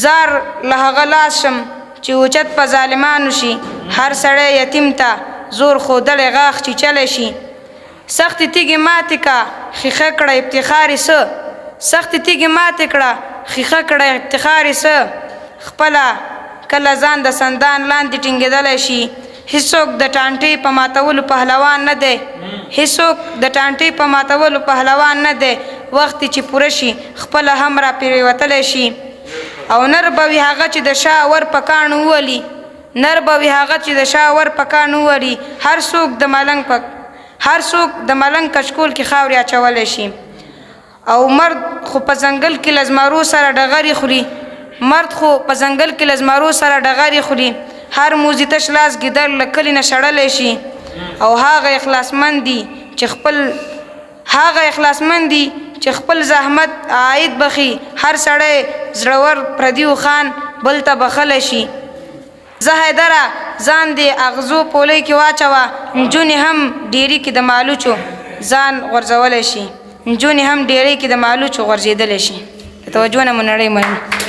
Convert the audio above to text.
زار له هغه لاس شم چې اوچت په ظالمانو شي هر سړی یتیم ته زور ښودلی غاښ چیچلی شي سختې تیږې ماتې که ښیښه کړه افتخار یې څه سختې تیږې ماتې کړه ښیښه کړه افتخار یې څه خپله کله ځان د سندان لاندې ټینګېدلی شي هیڅوک د ټانټې په ماتولو پهلوان نه دی هیڅوک د ټانټې په ماتولو پهلوان نه دی وخت چې پوره شي خپله هم را پرېوتلی شي او نر به وي هغه چې د شا ور په کاڼو وولي نر به وي هغه چې د شا ور په کاڼو وولي هر څوک د ملنګ کچکول کې خاورې اچولی شي او مرد خو په ځنګل کې له زمرو سره ډغرې خوري مرد خو په ځنګل کې له زمرو سره ډغرې خوري هر موزي تش لاس ګیدړ له کلي نه شړلی شي او هغه اخلاصمند دي چې خپل زحمت عاید بخي هر سړی زړور پردیو خان بل ته بخلی شي زه حیدره ځان دې اغزو پولۍ کې واچوه نجونې هم ډیري کې د مالوچو ځان غورځولی شي نجونې هم ډیرۍ کې د مالوچو غورځېدلی شي د توجه نه مو نړۍ مننه